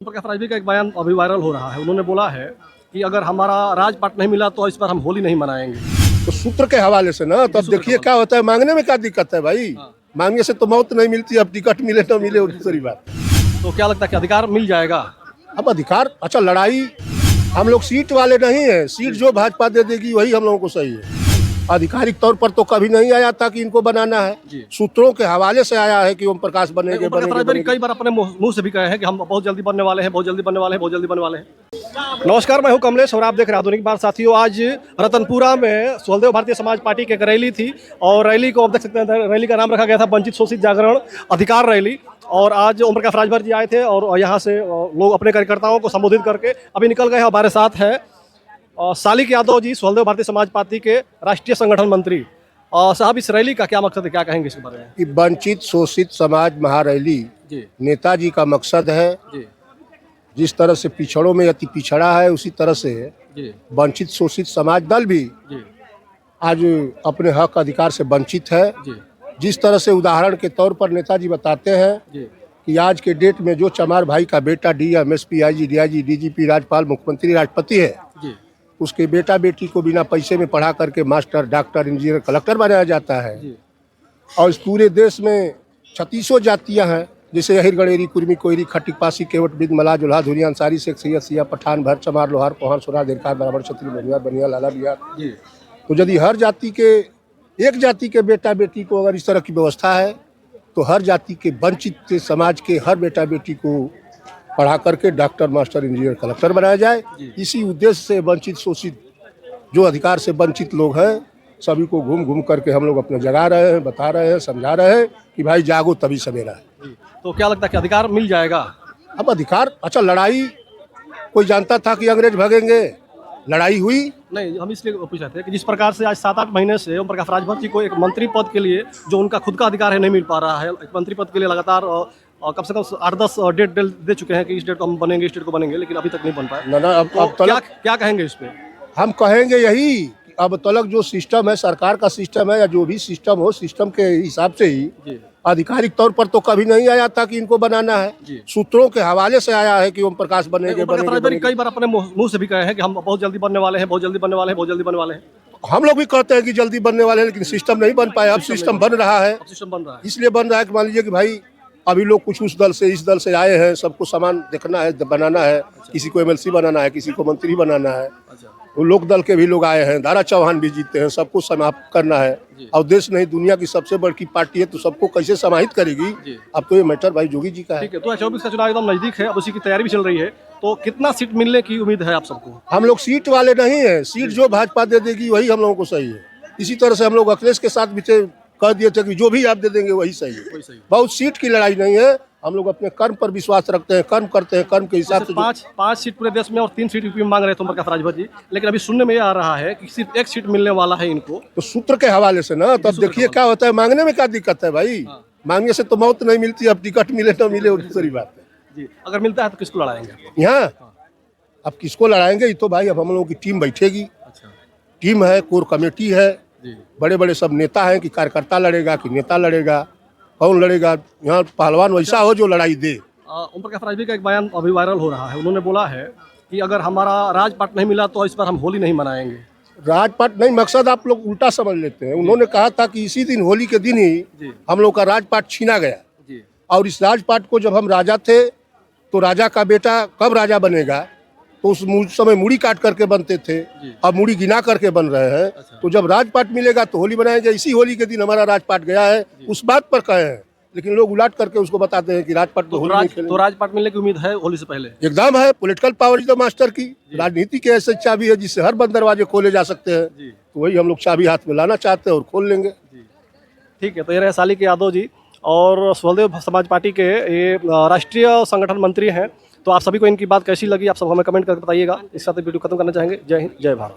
प्रकाश राज का एक बयान अभी वायरल हो रहा है। उन्होंने बोला है कि अगर हमारा राजपाट नहीं मिला तो इस पर हम होली नहीं मनाएंगे। तो सूत्र के हवाले से ना, तब देखिए क्या होता है। मांगने में क्या दिक्कत है भाई? मांगने से तो मौत नहीं मिलती। अब टिकट मिले तो मिले, और दूसरी बात। तो क्या लगता है कि अधिकार मिल जाएगा? अब अधिकार, अच्छा लड़ाई, हम लोग सीट वाले नहीं है। सीट जो भाजपा दे देगी वही हम लोगों को सही है। आधिकारिक तौर पर तो कभी नहीं आया था कि इनको बनाना है। सूत्रों के हवाले से आया है कि ओम प्रकाश बनेंगे। कई बार अपने मुंह से भी कहे हैं कि हम बहुत जल्दी बनने वाले हैं, बहुत जल्दी बनने वाले हैं, बहुत जल्दी बनने वाले हैं। नमस्कार, मैं हूं कमलेश और आप देख रहे हैं आधुनिक बात। साथियों, आज रतनपुरा में सुहलदेव भारतीय समाज पार्टी की एक रैली थी और रैली को आप देख सकते हैं, रैली का नाम रखा गया था वंचित शोषित जागरण अधिकार रैली। और आज ओम प्रकाश राजभर जी आए थे और यहाँ से लोग अपने कार्यकर्ताओं को संबोधित करके अभी निकल गए। हमारे साथ है सालिक यादव जी, सुहलदेव भारतीय समाज पार्टी के राष्ट्रीय संगठन मंत्री। साहब, इस रैली का क्या मकसद है, क्या कहेंगे इसके बारे में? कि वंचित शोषित समाज महारैली नेताजी का मकसद है। जिस तरह से पिछड़ों में अति पिछड़ा है, उसी तरह से वंचित शोषित समाज दल भी आज अपने हक अधिकार से वंचित है। जिस तरह से उदाहरण के तौर पर नेताजी बताते हैं कि आज के डेट में जो चमार भाई का बेटा DM, SP, IG, DIG, DGP, राज्यपाल, मुख्यमंत्री, राष्ट्रपति है, उसके बेटा बेटी को बिना पैसे में पढ़ा करके मास्टर, डॉक्टर, इंजीनियर, कलेक्टर बनाया जाता है। और इस पूरे देश में 36 जातियां हैं, जैसे अहिर, गणेरी, कुर्मी, कोयरी, खट्टिक, पासी, केवट, बिद, मला, जुल्हा, धुरिया, अंसारी, शेख, सैयद, सिया, पठान, भर, चमार, लोहार, कोहान, सोरा, देरकार, बराबर, क्षत्रिय, बनियार, बनिया, लाला, बिहार। तो यदि हर जाति के, एक जाति के बेटा बेटी को अगर इस तरह की व्यवस्था है, तो हर जाति के वंचित समाज के हर बेटा बेटी को पढ़ा करके डॉक्टर, मास्टर, इंजीनियर, कलेक्टर बनाया जाए। इसी उद्देश्य से वंचित शोषित जो अधिकार से वंचित लोग हैं, सभी को घूम घूम करके हम लोग अपने जगा रहे हैं, बता रहे हैं, समझा रहे हैं कि भाई जागो तभी सवेरा है। तो क्या लगता है कि अधिकार मिल जाएगा? अब अधिकार, अच्छा लड़ाई, कोई जानता था कि अंग्रेज भागेंगे? लड़ाई हुई नहीं। हम इसलिए पूछ रहे थे कि जिस प्रकार से आज 7-8 महीने से ओम प्रकाश राजभर जी को एक मंत्री पद के लिए, जो उनका खुद का अधिकार है, नहीं मिल पा रहा है। एक मंत्री पद के लिए लगातार कम से कम 8-10 डेट दे चुके हैं कि इस डेट को हम बनेंगे, इस डेट को बनेंगे, लेकिन अभी तक नहीं बन पाए। ना, अब क्या कहेंगे इस पे? हम कहेंगे यही कि अब तलक जो सिस्टम है, सरकार का सिस्टम है या जो भी सिस्टम हो, सिस्टम के हिसाब से ही आधिकारिक तौर पर तो कभी नहीं आया था कि इनको बनाना है। सूत्रों के हवाले से आया है कि ओम प्रकाश बनेंगे। कई बार अपने मुंह से भी कहे हैं कि हम बहुत जल्दी बनने वाले हैं, बहुत जल्दी बनने वाले हैं, बहुत जल्दी बनने वाले हैं। हम लोग भी कहते हैं कि जल्दी बनने वाले हैं, लेकिन सिस्टम नहीं बन पाया। अब सिस्टम बन रहा है। इसलिए बन रहा है कि मान लीजिए कि भाई अभी लोग कुछ उस दल से, इस दल से आए हैं, सबको सामान देखना है, बनाना है। किसी को एमएलसी बनाना है, किसी को मंत्री बनाना है। वो लोक दल के भी लोग आए हैं, दारा चौहान भी जीते हैं, सबको समाप्त करना है। और देश नहीं, दुनिया की सबसे बड़ी पार्टी है, तो सबको कैसे समाहित करेगी? अब तो ये मैटर भाई जोगी जी का है। 2024 का चुनाव एकदम नजदीक है, अब उसी की तैयारी भी चल रही है। तो कितना सीट मिलने की उम्मीद है आप सबको? हम लोग सीट वाले नहीं है। सीट जो भाजपा दे देगी वही हम लोगों को सही है। इसी तरह से हम लोग अखिलेश के साथ भी कह दिए थे कि जो भी आप दे देंगे वही सही है। बहुत सीट की लड़ाई नहीं है। हम लोग अपने कर्म पर विश्वास रखते हैं, कर्म करते हैं, कर्म के हिसाब से। 5 सीट पूरे देश में और 3 सीट यूपी में मांग रहे थे ओम प्रकाश राजभर जी, लेकिन अभी सुनने में आ रहा है कि सिर्फ 1 सीट मिलने वाला है इनको। तो सूत्र के हवाले से ना, तब देखिए क्या होता है। मांगने में क्या दिक्कत है भाई? मांगने से तो मौत नहीं मिलती। अब टिकट मिले तो मिले, और दूसरी बात है। अगर मिलता है तो किसको लड़ाएंगे यहाँ? अब किसको लड़ाएंगे? ये तो भाई अब हम लोगों की टीम बैठेगी। टीम है, कोर कमेटी है, बड़े बड़े सब नेता हैं। कि कार्यकर्ता लड़ेगा कि नेता लड़ेगा, कौन लड़ेगा? यहाँ पहलवान वैसा हो जो लड़ाई दे। ओम प्रकाश राजभर का एक बयान अभी वायरल हो रहा है। उन्होंने बोला है कि अगर हमारा राजपाट नहीं मिला तो इस पर हम होली नहीं मनाएंगे। राजपाट नहीं, मकसद आप लोग उल्टा समझ लेते हैं। उन्होंने कहा था कि इसी दिन, होली के दिन ही हम लोग का राजपाट छीना गया। और इस राजपाट को जब हम राजा थे, तो राजा का बेटा कब राजा बनेगा? तो उस समय मुड़ी काट करके बनते थे, अब मुड़ी गिना करके बन रहे हैं। तो जब राजपाट मिलेगा तो होली बनाएंगे। इसी होली के दिन हमारा राजपाट गया है, उस बात पर कहे हैं। लेकिन लोग उलाट करके उसको बताते हैं कि राजपाट तो होली नहीं खेलेंगे। तो राजपाट मिलने की उम्मीद है होली से पहले? एकदम है। पॉलिटिकल पावर तो मास्टर की राजनीति के ऐसे चाबी है जिससे हर बंद दरवाजे खोले जा सकते हैं। तो वही हम लोग चाबी हाथ में लाना चाहते हैं और खोल लेंगे। ठीक है। तो ये रहे सालिक यादव जी और सुहलदेव समाज पार्टी के ये राष्ट्रीय संगठन मंत्री हैं। तो आप सभी को इनकी बात कैसी लगी, आप सब हमें कमेंट करके बताइएगा। इस साथ वीडियो खत्म करना चाहेंगे। जय हिंद, जय भारत।